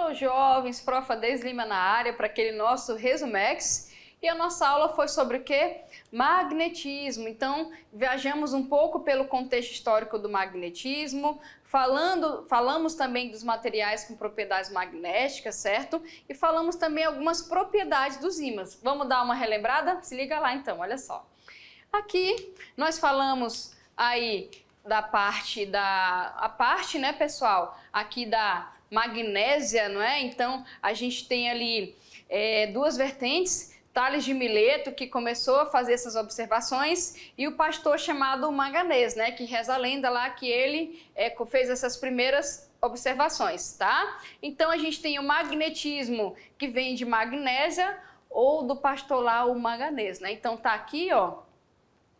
Alô, jovens, Prof. Deise Lima na área para aquele nosso Resumex. E a nossa aula foi sobre o quê? Magnetismo. Viajamos um pouco pelo contexto histórico do magnetismo, falamos também dos materiais com propriedades magnéticas, certo? E falamos também algumas propriedades dos ímãs. Vamos dar uma relembrada? Se liga lá então, olha só. Aqui nós falamos aí da parte, né, pessoal, aqui da magnésia, não é? Então, a gente tem ali duas vertentes, Tales de Mileto, que começou a fazer essas observações, e o pastor chamado Maganês, né, que reza a lenda lá que ele fez essas primeiras observações, tá? Então, a gente tem o magnetismo, que vem de magnésia, ou do pastor lá, o Maganês, né? Então, tá aqui, ó,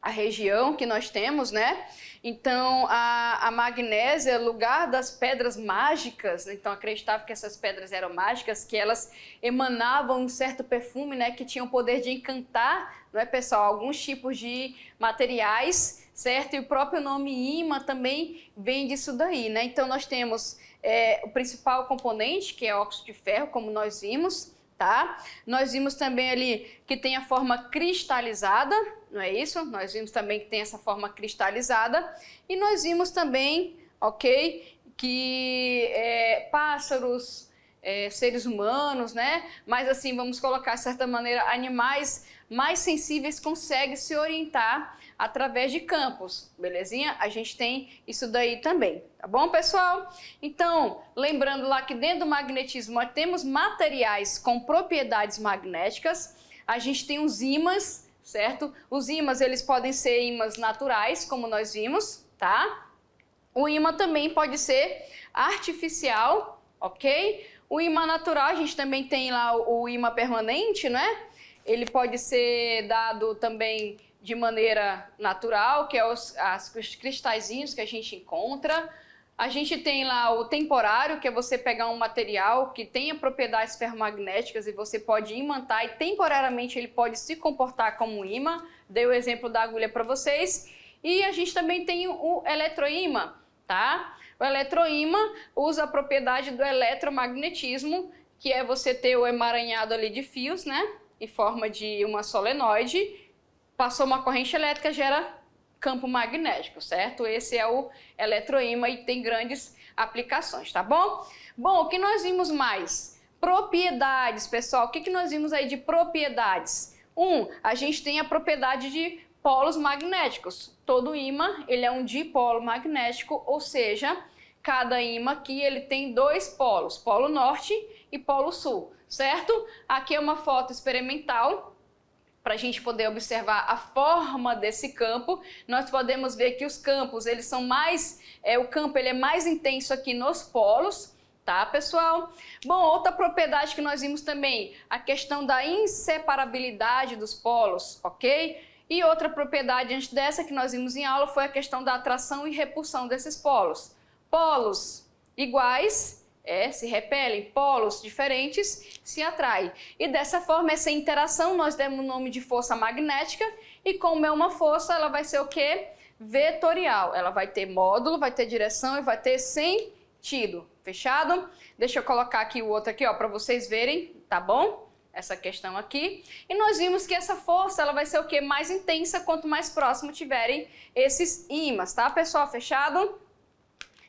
a região que nós temos, né? Então, a magnésia é lugar das pedras mágicas, então acreditava que essas pedras eram mágicas, que elas emanavam um certo perfume, né? Que tinham o poder de encantar, não é, pessoal? Alguns tipos de materiais, certo? E o próprio nome ímã também vem disso daí, né? Então, nós temos o principal componente, que é óxido de ferro, como nós vimos, tá? Nós vimos também ali que tem a forma cristalizada, não é isso? Nós vimos também que tem essa forma cristalizada e nós vimos também, ok, que pássaros, seres humanos, né? Mas assim, vamos colocar de certa maneira, animais mais sensíveis conseguem se orientar através de campos, belezinha? A gente tem isso daí também, tá bom, pessoal? Então, lembrando lá que dentro do magnetismo nós temos materiais com propriedades magnéticas, a gente tem os ímãs, certo? Os ímãs, eles podem ser ímãs naturais, como nós vimos, tá? O ímã também pode ser artificial, ok? O ímã natural, a gente também tem lá o ímã permanente, né? Ele pode ser dado também de maneira natural, que é os cristalzinhos que a gente encontra. A gente tem lá o temporário, que é você pegar um material que tenha propriedades ferromagnéticas e você pode imantar e temporariamente ele pode se comportar como um ímã. Dei o exemplo da agulha para vocês. E a gente também tem o eletroímã, tá? O eletroímã usa a propriedade do eletromagnetismo, que é você ter o emaranhado ali de fios, né? Em forma de uma solenoide, passou uma corrente elétrica, gera campo magnético, certo? Esse é o eletroímã e tem grandes aplicações, tá bom? Bom, o que nós vimos mais? Propriedades, pessoal. O que nós vimos aí de propriedades? A gente tem a propriedade de polos magnéticos. Todo ímã, ele é um dipolo magnético, ou seja, cada ímã aqui ele tem dois polos, polo norte e polo sul, certo? Aqui é uma foto experimental para a gente poder observar a forma desse campo. Nós podemos ver que os campos, eles são mais, o campo ele é mais intenso aqui nos polos, tá, pessoal? Bom, outra propriedade que nós vimos também, a questão da inseparabilidade dos polos, ok? E outra propriedade antes dessa que nós vimos em aula foi a questão da atração e repulsão desses polos. Polos iguais se repelem, polos diferentes se atraem. E dessa forma, essa interação nós demos o nome de força magnética e como é uma força, ela vai ser o quê? Vetorial. Ela vai ter módulo, vai ter direção e vai ter sentido. Fechado? Deixa eu colocar aqui o outro aqui, ó, para vocês verem, tá bom? Essa questão aqui. E nós vimos que essa força, ela vai ser o quê? Mais intensa quanto mais próximo tiverem esses ímãs, tá, pessoal? Fechado?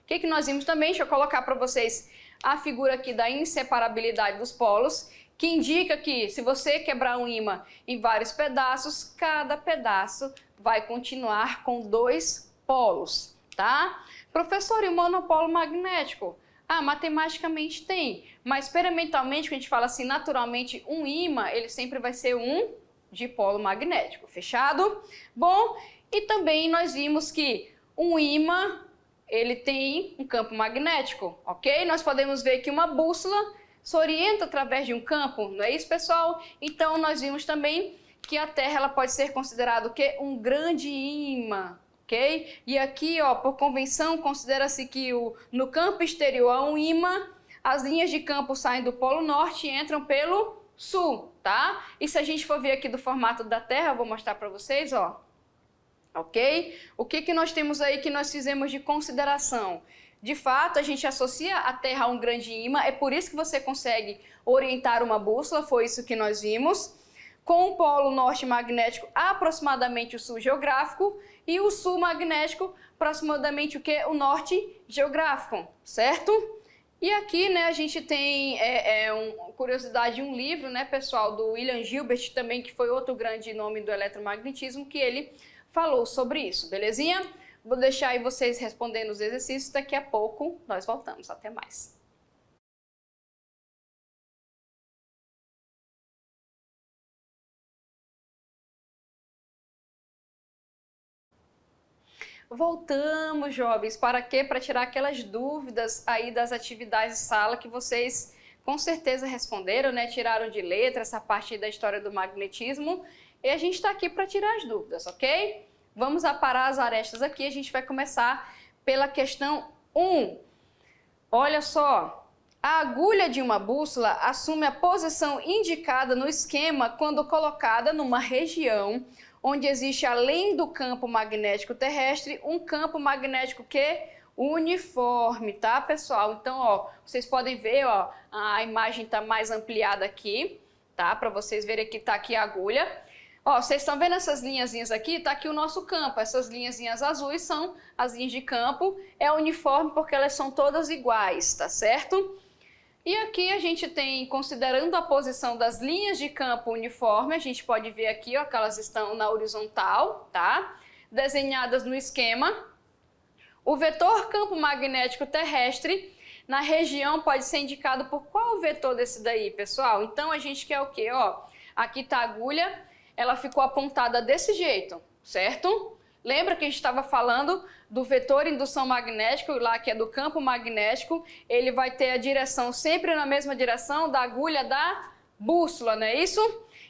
O que nós vimos também? Deixa eu colocar para vocês a figura aqui da inseparabilidade dos polos, que indica que se você quebrar um ímã em vários pedaços, cada pedaço vai continuar com dois polos, tá? Professor, e o monopolo magnético? Matematicamente tem, mas experimentalmente, quando a gente fala assim, naturalmente, um ímã, ele sempre vai ser um dipolo magnético, fechado? Bom, e também nós vimos que um ímã ele tem um campo magnético, ok? Nós podemos ver que uma bússola se orienta através de um campo, não é isso, pessoal? Então, nós vimos também que a Terra ela pode ser considerada o quê? Um grande ímã, ok? E aqui, ó, por convenção, considera-se que no campo exterior há um ímã, as linhas de campo saem do Polo Norte e entram pelo Sul, tá? E se a gente for ver aqui do formato da Terra, eu vou mostrar para vocês, ó. Ok? O que nós temos aí que nós fizemos de consideração? De fato, a gente associa a Terra a um grande ímã, é por isso que você consegue orientar uma bússola, foi isso que nós vimos, com o polo norte magnético aproximadamente o sul geográfico e o sul magnético aproximadamente o que? O norte geográfico, certo? E aqui, né, a gente tem uma curiosidade de um livro, né, pessoal, do William Gilbert também, que foi outro grande nome do eletromagnetismo, que ele falou sobre isso, belezinha? Vou deixar aí vocês respondendo os exercícios, daqui a pouco nós voltamos. Até mais. Voltamos, jovens, para quê? Para tirar aquelas dúvidas aí das atividades de sala que vocês com certeza responderam, né? Tiraram de letra essa parte da história do magnetismo e a gente está aqui para tirar as dúvidas, ok? Vamos aparar as arestas aqui, a gente vai começar pela questão 1. Olha só, a agulha de uma bússola assume a posição indicada no esquema quando colocada numa região onde existe, além do campo magnético terrestre, um campo magnético que uniforme, tá, pessoal? Então, ó, vocês podem ver, ó, a imagem está mais ampliada aqui, tá? Para vocês verem que tá aqui a agulha. Ó, vocês estão vendo essas linhazinhas aqui? Tá aqui o nosso campo. Essas linhazinhas azuis são as linhas de campo. É uniforme porque elas são todas iguais, tá certo? E aqui a gente tem, considerando a posição das linhas de campo uniforme, a gente pode ver aqui, ó, que elas estão na horizontal, tá? Desenhadas no esquema. O vetor campo magnético terrestre na região pode ser indicado por qual vetor desse daí, pessoal? Então a gente quer o quê? Ó, aqui tá a agulha, ela ficou apontada desse jeito, certo? Lembra que a gente estava falando do vetor indução magnético, lá que é do campo magnético, ele vai ter a direção sempre na mesma direção da agulha da bússola, não é isso?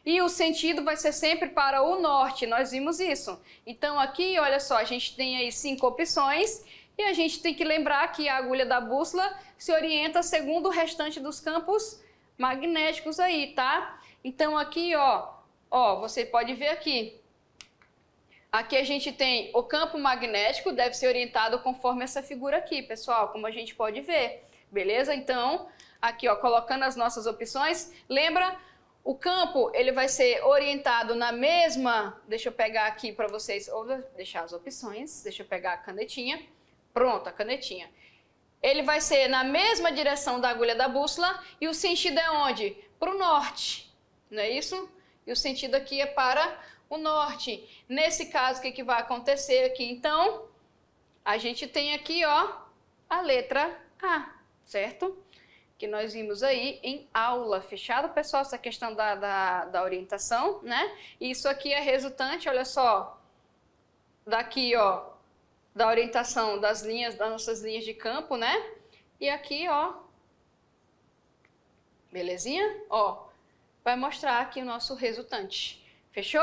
E o sentido vai ser sempre para o norte, nós vimos isso. Então aqui, olha só, a gente tem aí 5 opções e a gente tem que lembrar que a agulha da bússola se orienta segundo o restante dos campos magnéticos aí, tá? Então aqui, ó, você pode ver aqui. Aqui a gente tem o campo magnético, deve ser orientado conforme essa figura aqui, pessoal, como a gente pode ver, beleza? Então, aqui, ó, colocando as nossas opções, lembra, o campo, ele vai ser orientado na mesma, deixa eu pegar aqui para vocês, ou deixar as opções, deixa eu pegar a canetinha, pronto, a canetinha. Ele vai ser na mesma direção da agulha da bússola e o sentido é onde? Para o norte, não é isso? E o sentido aqui é para o norte. Nesse caso, o que vai acontecer aqui? Então, a gente tem aqui, ó, a letra A, certo? Que nós vimos aí em aula. Fechado, pessoal, essa questão da orientação, né? Isso aqui é resultante, olha só, daqui, ó, da orientação das linhas, das nossas linhas de campo, né? E aqui, ó, belezinha? Ó, vai mostrar aqui o nosso resultante. Fechou?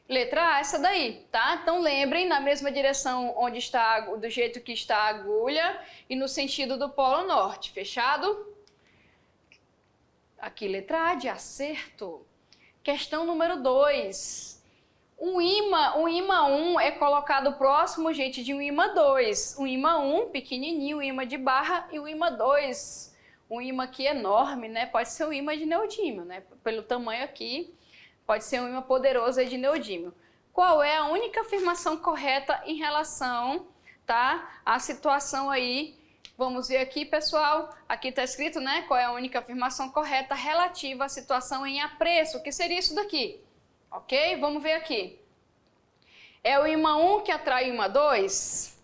Letra A, essa daí, tá? Então lembrem, na mesma direção onde está, do jeito que está a agulha e no sentido do polo norte. Fechado? Aqui, letra A de acerto. Questão número 2. Um ímã 1 é colocado próximo, gente, de um ímã 2. Um ímã 1, pequenininho, um ímã de barra e um ímã 2. Um ímã aqui enorme, né? Pode ser um ímã de neodímio, né? Pelo tamanho aqui. Pode ser um ímã poderoso de neodímio. Qual é a única afirmação correta em relação, tá, à situação aí? Vamos ver aqui, pessoal. Aqui está escrito, né? Qual é a única afirmação correta relativa à situação em apreço. O que seria isso daqui? Ok? Vamos ver aqui. É o ímã 1 que atrai o ímã 2?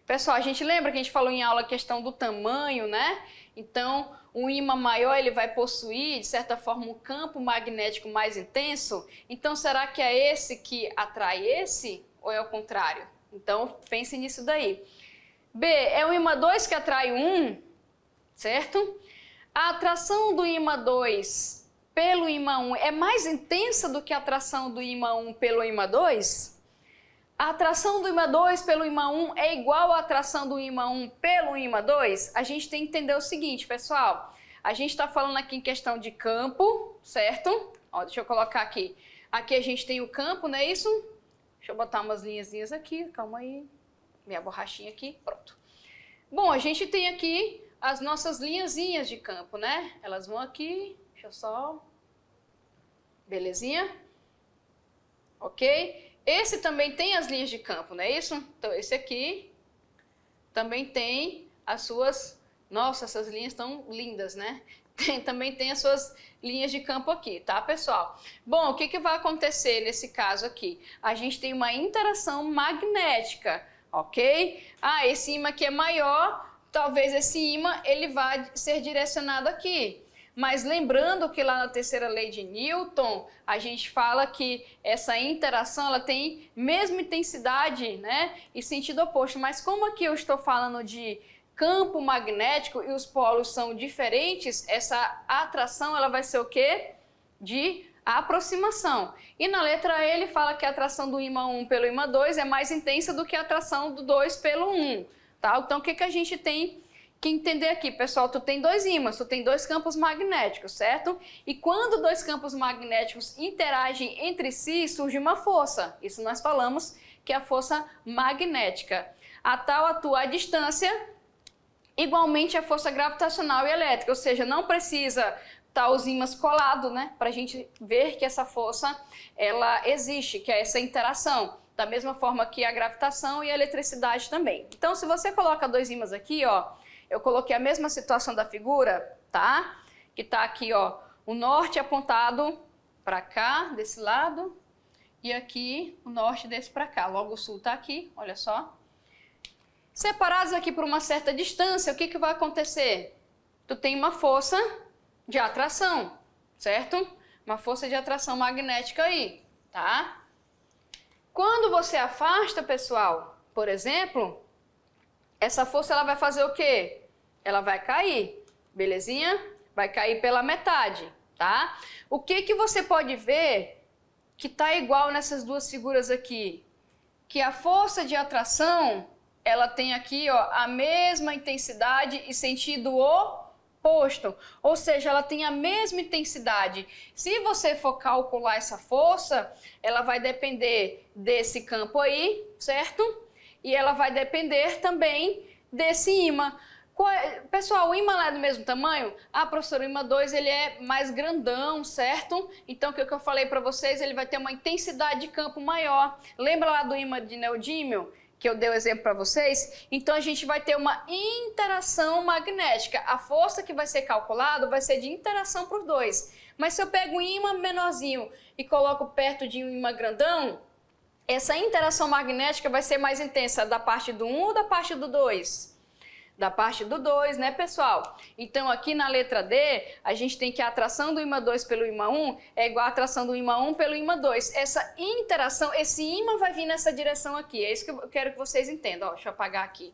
Pessoal, a gente lembra que a gente falou em aula a questão do tamanho, né? Então, um ímã maior ele vai possuir, de certa forma, um campo magnético mais intenso. Então, será que é esse que atrai esse ou é o contrário? Então, pense nisso daí. B, é o ímã 2 que atrai o 1, certo? A atração do ímã 2 pelo ímã 1 é mais intensa do que a atração do ímã 1 pelo ímã 2? A atração do ímã 2 pelo ímã 1 é igual à atração do ímã 1 pelo ímã 2? A gente tem que entender o seguinte, pessoal. A gente está falando aqui em questão de campo, certo? Ó, deixa eu colocar aqui. Aqui a gente tem o campo, não é isso? Deixa eu botar umas linhazinhas aqui, calma aí. Minha borrachinha aqui, pronto. Bom, a gente tem aqui as nossas linhazinhas de campo, né? Elas vão aqui, deixa eu só... Belezinha? Ok? Esse também tem as linhas de campo, não é isso? Então, esse aqui também tem as suas... Nossa, essas linhas estão lindas, né? Também tem as suas linhas de campo aqui, tá, pessoal? Bom, o que vai acontecer nesse caso aqui? A gente tem uma interação magnética, ok? Ah, esse ímã aqui é maior, talvez esse ímã ele vá ser direcionado aqui. Mas lembrando que lá na terceira lei de Newton, a gente fala que essa interação ela tem mesma intensidade, né, e sentido oposto. Mas como aqui eu estou falando de campo magnético e os polos são diferentes, essa atração ela vai ser o quê? De aproximação. E na letra E ele fala que a atração do ímã 1 pelo ímã 2 é mais intensa do que a atração do 2 pelo 1. Tá? Então o que a gente tem que entender aqui, pessoal? Tu tem dois ímãs, tu tem dois campos magnéticos, certo? E quando dois campos magnéticos interagem entre si, surge uma força. Isso nós falamos que é a força magnética. A tal atua à distância, igualmente a força gravitacional e elétrica, ou seja, não precisa estar os ímãs colados, né, para a gente ver que essa força ela existe, que é essa interação, da mesma forma que a gravitação e a eletricidade também. Então, se você coloca dois ímãs aqui, ó, eu coloquei a mesma situação da figura, tá? Que tá aqui, ó, o norte apontado para cá, desse lado, e aqui o norte desse para cá. Logo o sul tá aqui, olha só. Separados aqui por uma certa distância, o que vai acontecer? Tu tem uma força de atração, certo? Uma força de atração magnética aí, tá? Quando você afasta, pessoal, por exemplo, essa força ela vai fazer o quê? Ela vai cair, belezinha? Vai cair pela metade, tá? O que você pode ver que tá igual nessas duas figuras aqui? Que a força de atração ela tem aqui, ó, a mesma intensidade e sentido oposto, ou seja, ela tem a mesma intensidade. Se você for calcular essa força, ela vai depender desse campo aí, certo? E ela vai depender também desse ímã. Pessoal, o ímã é do mesmo tamanho? Ah, professor, o ímã 2 ele é mais grandão, certo? Então, o que eu falei para vocês, ele vai ter uma intensidade de campo maior. Lembra lá do ímã de neodímio? Que eu dei o exemplo para vocês, então a gente vai ter uma interação magnética. A força que vai ser calculada vai ser de interação por dois. Mas se eu pego um ímã menorzinho e coloco perto de um ímã grandão, essa interação magnética vai ser mais intensa da parte do 1 ou da parte do 2? Da parte do 2, né, pessoal? Então, aqui na letra D, a gente tem que a atração do ímã 2 pelo ímã 1 é igual a atração do ímã 1 pelo ímã 2. Essa interação, esse ímã vai vir nessa direção aqui. É isso que eu quero que vocês entendam. Ó, deixa eu apagar aqui.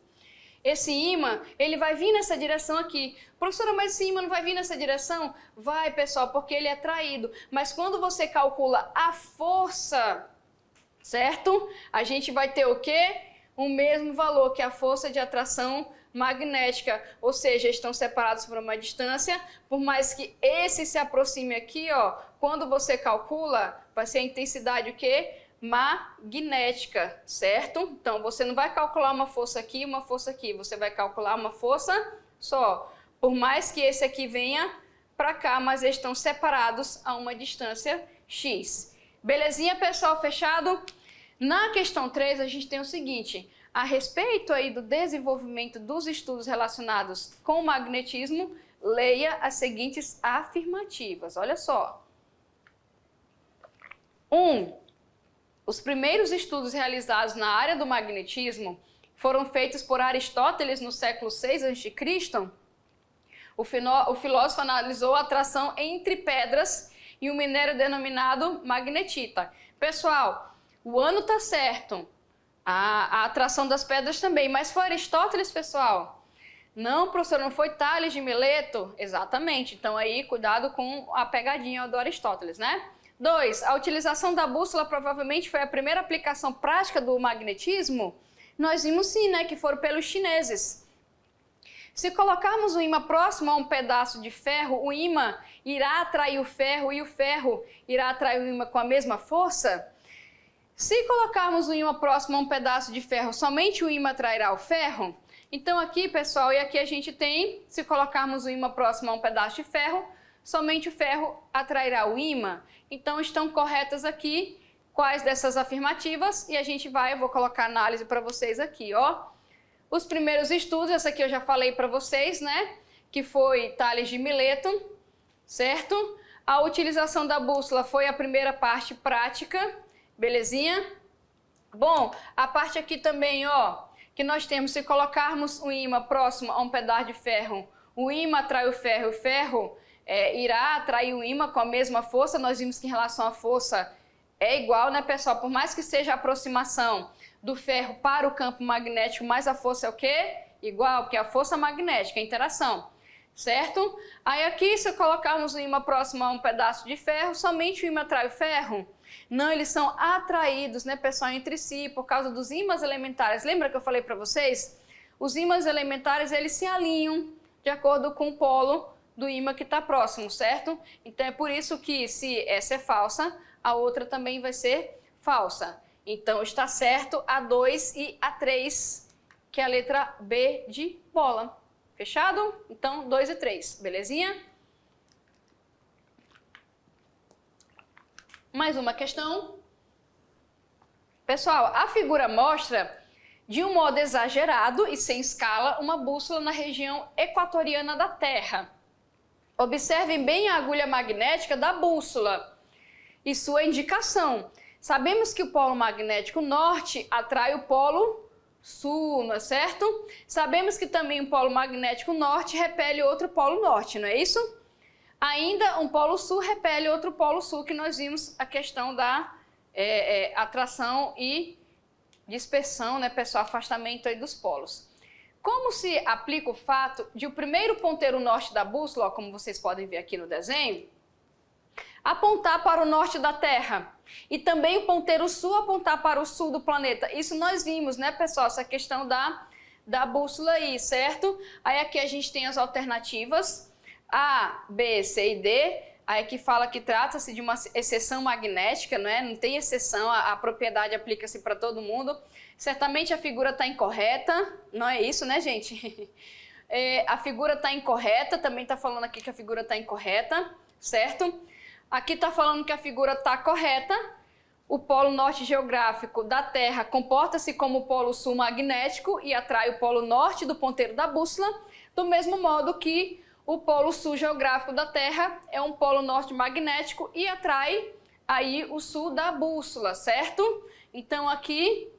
Esse ímã, ele vai vir nessa direção aqui. Professora, mas esse ímã não vai vir nessa direção? Vai, pessoal, porque ele é atraído. Mas quando você calcula a força, certo? A gente vai ter o quê? O mesmo valor que a força de atração magnética, ou seja, estão separados por uma distância, por mais que esse se aproxime aqui, ó, quando você calcula, vai ser a intensidade o quê? Magnética, certo? Então, você não vai calcular uma força aqui e uma força aqui, você vai calcular uma força só, por mais que esse aqui venha para cá, mas eles estão separados a uma distância X. Belezinha, pessoal? Fechado? Na questão 3, a gente tem o seguinte: a respeito aí do desenvolvimento dos estudos relacionados com o magnetismo, leia as seguintes afirmativas. Olha só. 1. Os primeiros estudos realizados na área do magnetismo foram feitos por Aristóteles no século 6 a.C. O filósofo analisou a atração entre pedras e um minério denominado magnetita. Pessoal, o ano tá certo. A atração das pedras também, mas foi Aristóteles, pessoal? Não, professor, não foi Tales de Mileto? Exatamente, então aí cuidado com a pegadinha do Aristóteles, né? 2. A utilização da bússola provavelmente foi a primeira aplicação prática do magnetismo? Nós vimos sim, né, que foram pelos chineses. Se colocarmos o ímã próximo a um pedaço de ferro, o ímã irá atrair o ferro e o ferro irá atrair o ímã com a mesma força? Se colocarmos o ímã próximo a um pedaço de ferro, somente o ímã atrairá o ferro? Então aqui, pessoal, e aqui a gente tem, se colocarmos o ímã próximo a um pedaço de ferro, somente o ferro atrairá o ímã. Então estão corretas aqui quais dessas afirmativas e a gente eu vou colocar análise para vocês aqui, ó. Os primeiros estudos, essa aqui eu já falei para vocês, né? Que foi Tales de Mileto, certo? A utilização da bússola foi a primeira parte prática, belezinha? Bom, a parte aqui também, ó, que nós temos, se colocarmos o ímã próximo a um pedaço de ferro, o ímã atrai o ferro irá atrair o ímã com a mesma força. Nós vimos que em relação à força é igual, né, pessoal? Por mais que seja a aproximação do ferro para o campo magnético, mas a força é o quê? Igual, porque é a força magnética, a interação, certo? Aí aqui, se colocarmos o ímã próximo a um pedaço de ferro, somente o ímã atrai o ferro? Não, eles são atraídos, né, pessoal, entre si, por causa dos ímãs elementares. Lembra que eu falei para vocês? Os ímãs elementares, eles se alinham de acordo com o polo do ímã que está próximo, certo? Então é por isso que, se essa é falsa, a outra também vai ser falsa. Então está certo a 2 e a 3, que é a letra B de bola. Fechado? Então 2 e 3, belezinha? Mais uma questão. Pessoal, a figura mostra, de um modo exagerado e sem escala, uma bússola na região equatoriana da Terra. Observem bem a agulha magnética da bússola e sua indicação. Sabemos que o polo magnético norte atrai o polo sul, não é certo? Sabemos que também o polo magnético norte repele outro polo norte, não é isso? Ainda um polo sul repele outro polo sul, que nós vimos a questão da atração e dispersão, né, pessoal? Afastamento aí dos polos. Como se aplica o fato de o primeiro ponteiro norte da bússola, ó, como vocês podem ver aqui no desenho, apontar para o norte da Terra e também o ponteiro sul apontar para o sul do planeta? Isso nós vimos, né, pessoal? Essa questão da bússola aí, certo? Aí aqui a gente tem as alternativas A, B, C e D. Aí aqui fala que trata-se de uma exceção magnética, não é? Não tem exceção, a propriedade aplica-se para todo mundo. Certamente a figura está incorreta, não é isso, né, gente? A figura está incorreta, também está falando aqui que a figura está incorreta, certo? Aqui está falando que a figura está correta. O polo norte geográfico da Terra comporta-se como o polo sul magnético e atrai o polo norte do ponteiro da bússola, do mesmo modo que o polo sul geográfico da Terra é um polo norte magnético e atrai aí o sul da bússola, certo? Então aqui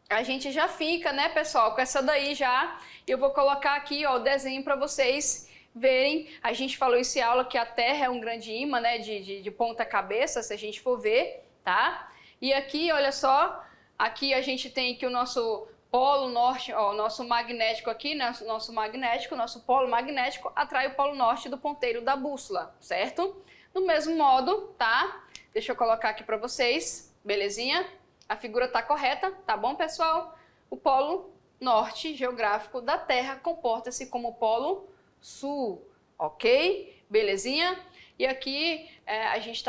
a gente já fica, né, pessoal, com essa daí já. Eu vou colocar aqui, ó, o desenho para vocês verem. A gente falou isso em aula que a Terra é um grande ímã, né, de ponta cabeça, se a gente for ver, tá? E aqui, olha só, aqui a gente tem que o nosso polo norte, ó, o nosso magnético aqui, né, nosso polo magnético atrai o polo norte do ponteiro da bússola, certo? Do mesmo modo, tá? Deixa eu colocar aqui para vocês, belezinha? A figura tá correta, tá bom, pessoal? O polo norte geográfico da Terra comporta-se como o polo sul, ok? Belezinha? E aqui a gente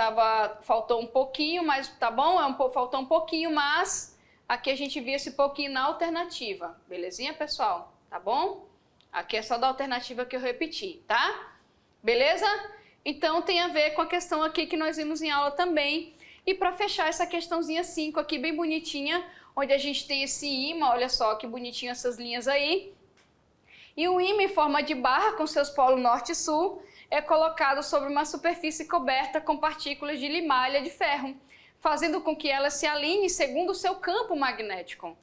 faltou um pouquinho, mas tá bom? Faltou um pouquinho, mas aqui a gente viu esse pouquinho na alternativa, belezinha, pessoal? Tá bom? Aqui é só da alternativa que eu repeti, tá? Beleza? Então tem a ver com a questão aqui que nós vimos em aula também. E para fechar essa questãozinha 5 aqui, bem bonitinha, onde a gente tem esse ímã, olha só que bonitinho essas linhas aí. E o ímã em forma de barra com seus polos norte e sul é colocado sobre uma superfície coberta com partículas de limalha de ferro, fazendo com que ela se alinhe segundo o seu campo magnético.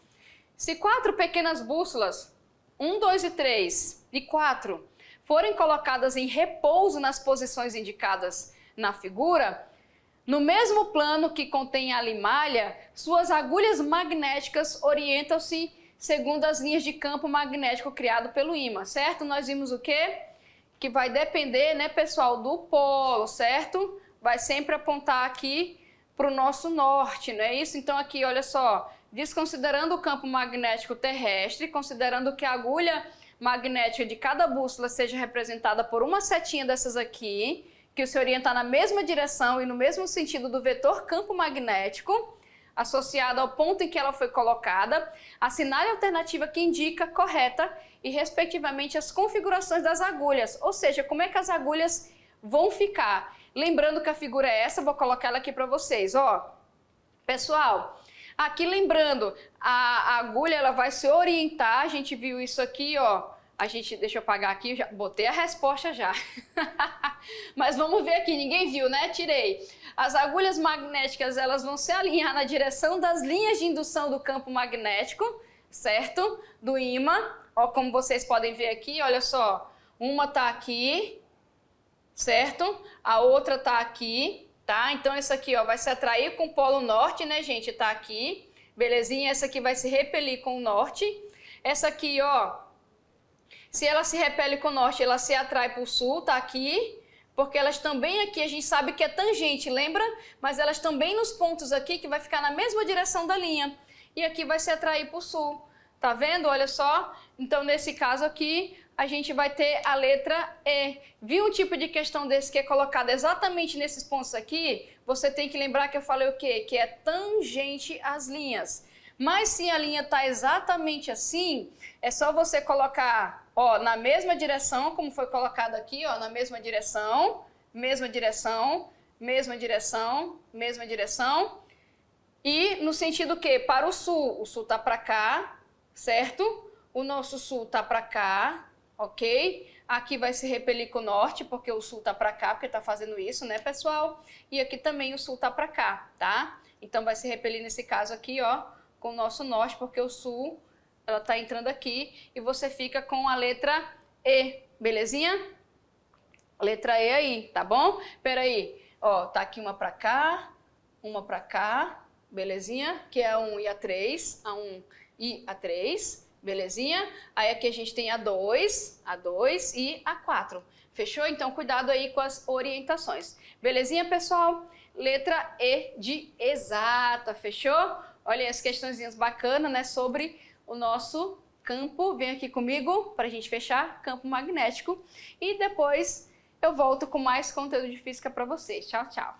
Se 4 pequenas bússolas, 1, 2 e 3 e 4, forem colocadas em repouso nas posições indicadas na figura, no mesmo plano que contém a limalha, suas agulhas magnéticas orientam-se segundo as linhas de campo magnético criado pelo ímã, certo? Nós vimos o quê? Que vai depender, né, pessoal, do polo, certo? Vai sempre apontar aqui para o nosso norte, não é isso? Então aqui, olha só, desconsiderando o campo magnético terrestre, considerando que a agulha magnética de cada bússola seja representada por uma setinha dessas aqui, que se orienta na mesma direção e no mesmo sentido do vetor campo magnético, associada ao ponto em que ela foi colocada, assinale a alternativa que indica correta e, respectivamente, as configurações das agulhas, ou seja, como é que as agulhas vão ficar. Lembrando que a figura é essa, vou colocar ela aqui para vocês, ó. Pessoal, aqui lembrando, a agulha ela vai se orientar, a gente viu isso aqui, ó. Deixa eu apagar aqui, já botei a resposta já. Mas vamos ver aqui, ninguém viu, né? Tirei. As agulhas magnéticas, elas vão se alinhar na direção das linhas de indução do campo magnético, certo? Do ímã. Ó, como vocês podem ver aqui, olha só. Uma tá aqui, certo? A outra tá aqui, tá? Então, essa aqui, ó, vai se atrair com o polo norte, né, gente? Tá aqui, belezinha? Essa aqui vai se repelir com o norte. Essa aqui, ó, se ela se repele com o norte, ela se atrai para o sul, tá aqui. Porque elas também aqui, a gente sabe que é tangente, lembra? Mas elas também nos pontos aqui, que vai ficar na mesma direção da linha. E aqui vai se atrair para o sul. Tá vendo? Olha só. Então, nesse caso aqui, a gente vai ter a letra E. Viu um tipo de questão desse que é colocado exatamente nesses pontos aqui? Você tem que lembrar que eu falei o quê? Que é tangente às linhas. Mas se a linha está exatamente assim, é só você colocar, ó, na mesma direção, como foi colocado aqui, ó, na mesma direção, mesma direção, mesma direção, mesma direção. E no sentido que? Para o sul está para cá, certo? O nosso sul está para cá, ok? Aqui vai se repelir com o norte, porque o sul está para cá, porque está fazendo isso, né, pessoal? E aqui também o sul está para cá, tá? Então vai se repelir nesse caso aqui, ó, com o nosso norte, porque o sul, ela está entrando aqui, e você fica com a letra E, belezinha? Letra E aí, tá bom? Peraí, ó, tá aqui uma para cá, belezinha? Que é a 1 e a 3, a 1 e a 3, belezinha? Aí aqui a gente tem a 2 e a 4. Fechou? Então, cuidado aí com as orientações. Belezinha, pessoal? Letra E de exata, fechou? Olha aí as questõezinhas bacanas, né, sobre o nosso campo. Vem aqui comigo para a gente fechar, campo magnético. E depois eu volto com mais conteúdo de física para vocês. Tchau, tchau.